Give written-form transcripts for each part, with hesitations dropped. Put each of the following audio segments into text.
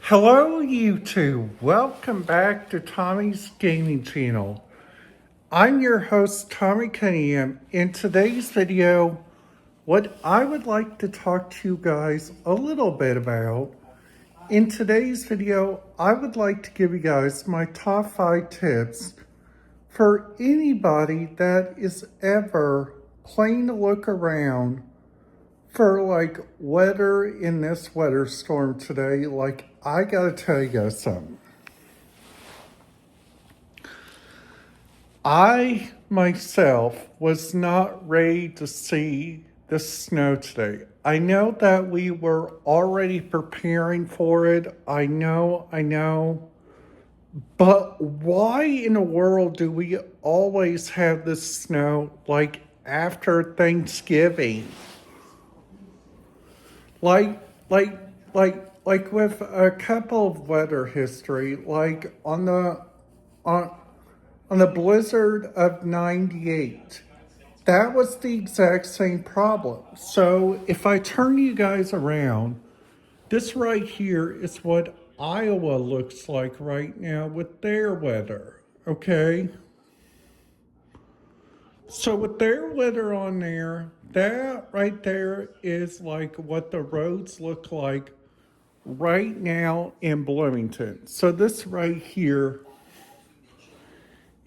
Hello, YouTube. Welcome back to Tommy's Gaming Channel. I'm your host, Tommy Cunningham. In today's video, what I would like to talk to you guys a little bit about. In today's video, I would like to give you guys my top 5 tips for anybody that is ever playing to look around for weather in this weather storm today. I gotta tell you guys something. I myself was not ready to see the snow today. I know that we were already preparing for it. I know. But why in the world do we always have this snow after Thanksgiving? Like, like, like with a couple of weather history, on the blizzard of 98. That was the exact same problem. So if I turn you guys around, this right here is what Iowa looks like right now with their weather, okay? So with their weather on there, that right there is what the roads look like right now in Bloomington. So this right here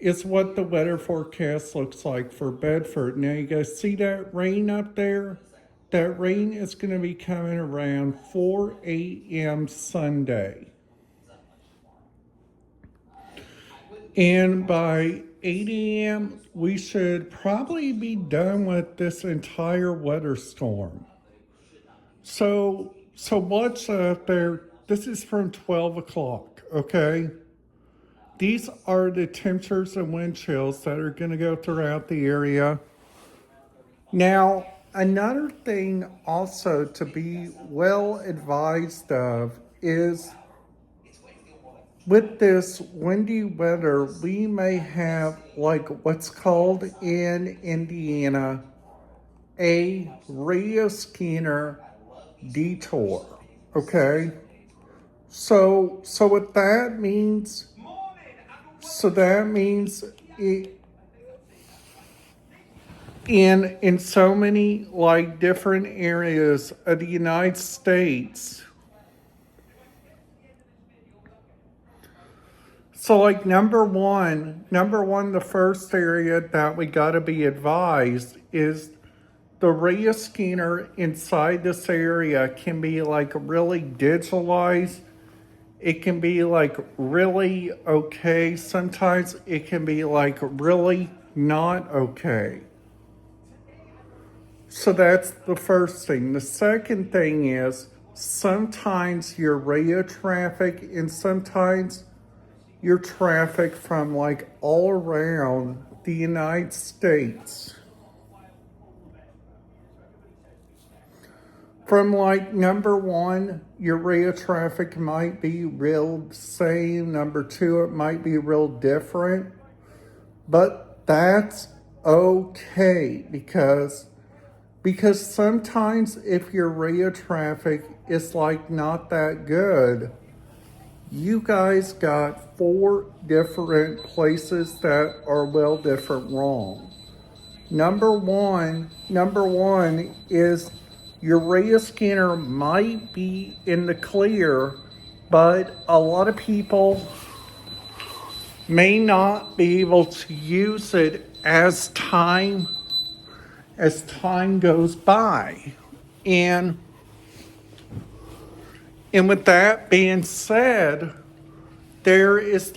is what the weather forecast looks like for Bedford. Now you guys see that rain up there? That rain is going to be coming around 4 a.m. Sunday. And by 8 a.m., we should probably be done with this entire weather storm. So what's up there? This is from 12 o'clock, okay? These are the temperatures and wind chills that are going to go throughout the area. Now, another thing also to be well advised of is with this windy weather, we may have what's called in Indiana a radio Skinner detour. Okay? So what that means, in so many different areas of the United States. So number one, the first area that we got to be advised is the radio Skinner inside this area can be really digitalized. It can be really okay. Sometimes it can be really not okay. So that's the first thing. The second thing is sometimes your radio traffic and sometimes your traffic from all around the United States. From number one, your radio traffic might be real same. Number two, it might be real different. But that's okay because sometimes if your radio traffic is not that good, you guys got 4 different places that are different wrong. Number one is your radio Skinner might be in the clear, but a lot of people may not be able to use it as time goes by. And with that being said, there is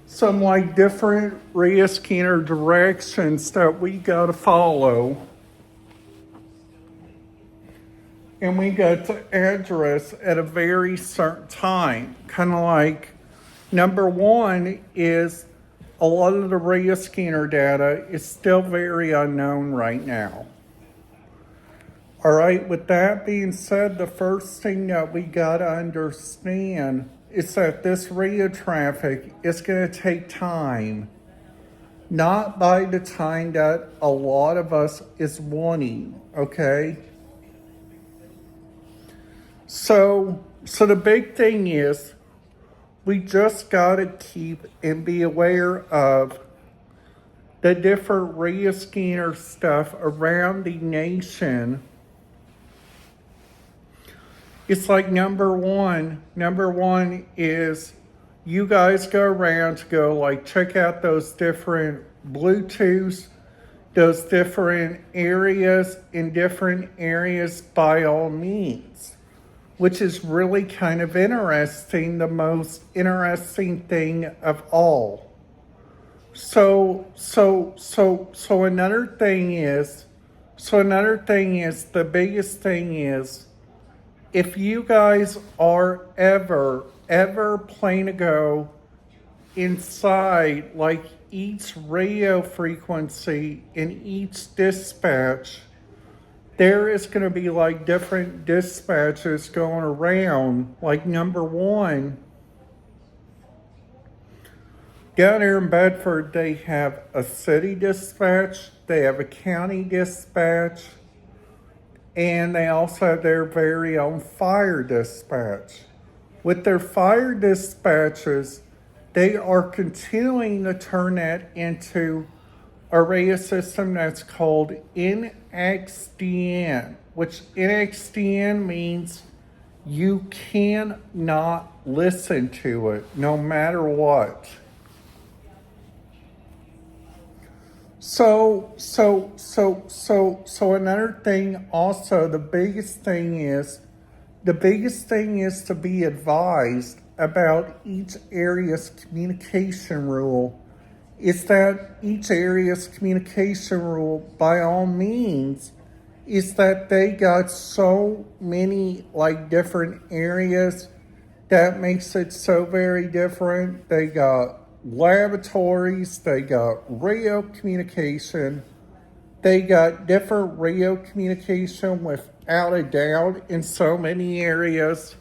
some different radio Skinner directions that we got to follow. And we got to address at a very certain time. Kind of number one is a lot of the radio Skinner data is still very unknown right now. All right, with that being said, the first thing that we got to understand is that this radio traffic is going to take time. Not by the time that a lot of us is wanting, okay? So the big thing is we just got to keep and be aware of the different radio scanner stuff around the nation. It's like number one is you guys go around to go like check out those different Bluetooths, those different areas in different areas by all means, which is really kind of interesting, the most interesting thing of all. So another thing is the biggest thing is if you guys are ever planning to go inside like each radio frequency in each dispatch, there is going to be like different dispatches going around. Like number one, down here in Bedford, they have a city dispatch, they have a county dispatch, and they also have their very own fire dispatch. With their fire dispatches, they are continuing to turn that into a radio system that's called NXDN, which NXDN means you cannot listen to it no matter what. So another thing also, the biggest thing is to be advised about each area's communication rule is that each area's communication rule, by all means, is that they got so many like different areas that makes it so very different. They got laboratories, they got radio communication, they got different radio communication without a doubt in so many areas.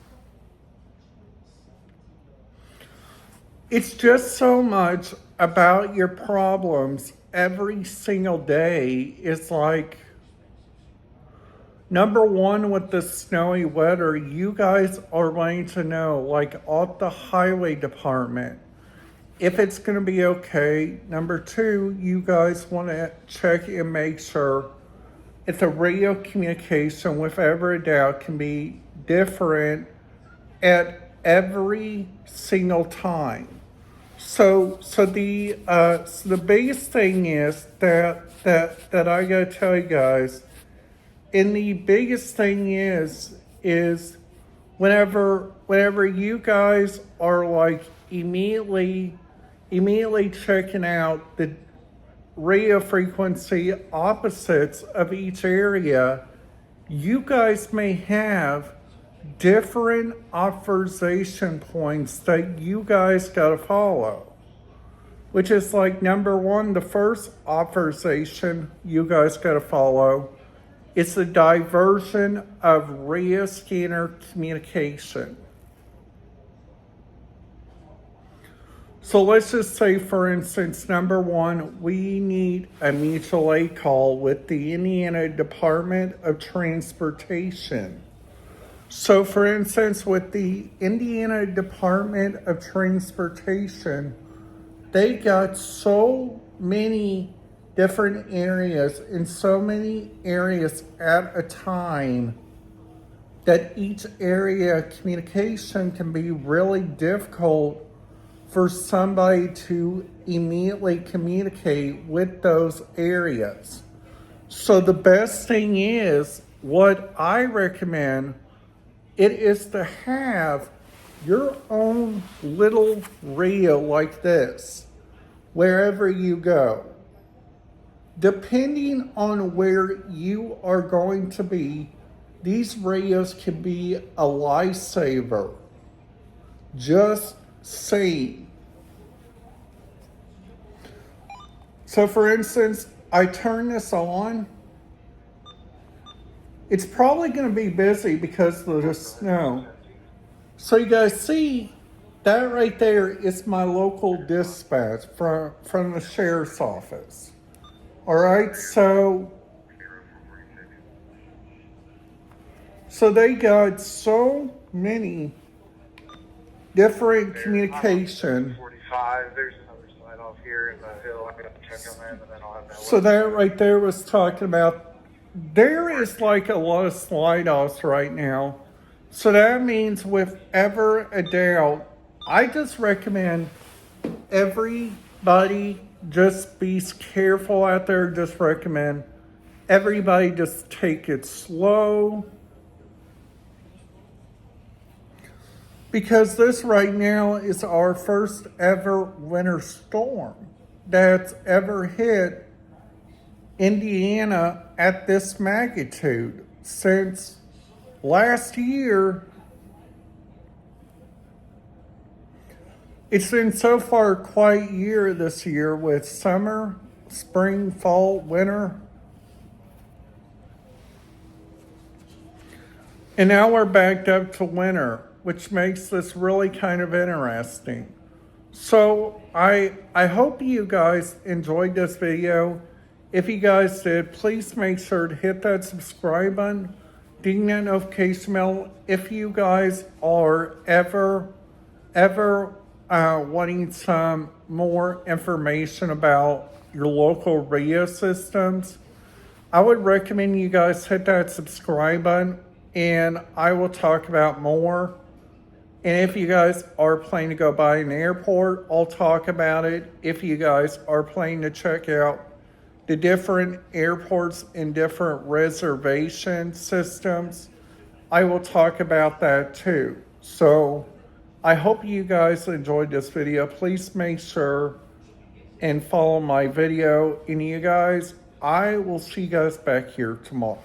It's just so much about your problems every single day. It's like, number one, with the snowy weather, you guys are going to know, like at the highway department, if it's going to be okay. Number two, you guys want to check and make sure if the radio communication, without a doubt, can be different at every single time. So the biggest thing is that I gotta tell you guys, and the biggest thing is whenever you guys are like immediately checking out the radio frequency opposites of each area, you guys may have different authorization points that you guys got to follow, which is like number one, the first authorization you guys got to follow is the diversion of radio scanner communication. So let's just say, for instance, number one, we need a mutual aid call with the Indiana Department of Transportation. So, for instance, with the Indiana Department of Transportation, they got so many different areas in so many areas at a time that each area communication can be really difficult for somebody to immediately communicate with those areas. So the best thing is, what I recommend, it is to have your own little radio like this wherever you go. Depending on where you are going to be, these radios can be a lifesaver. Just saying. So for instance, I turn this on. It's probably going to be busy because of the snow. So you guys see, that right there is my local dispatch from the sheriff's office. All right, so So they got so many different communication. 45. There's another slide off here in the hill. I'm gonna check on that, and then I'll have that. So that right there was talking about, there is like a lot of slide offs right now. So that means with ever a doubt, I just recommend everybody just be careful out there. Just recommend everybody just take it slow. Because this right now is our first ever winter storm that's ever hit Indiana at this magnitude. Since last year, it's been so far a quiet year this year with summer, spring, fall, winter. And now we're backed up to winter, which makes this really kind of interesting. So I hope you guys enjoyed this video. If you guys did, please make sure to hit that subscribe button, ding that notification bell. If you guys are ever wanting some more information about your local radio systems, I would recommend you guys hit that subscribe button, and I will talk about more. And if you guys are planning to go by an airport, I'll talk about it. If you guys are planning to check out the different airports and different reservation systems, I will talk about that too. So I hope you guys enjoyed this video. Please make sure and follow my video. And you guys, I will see you guys back here tomorrow.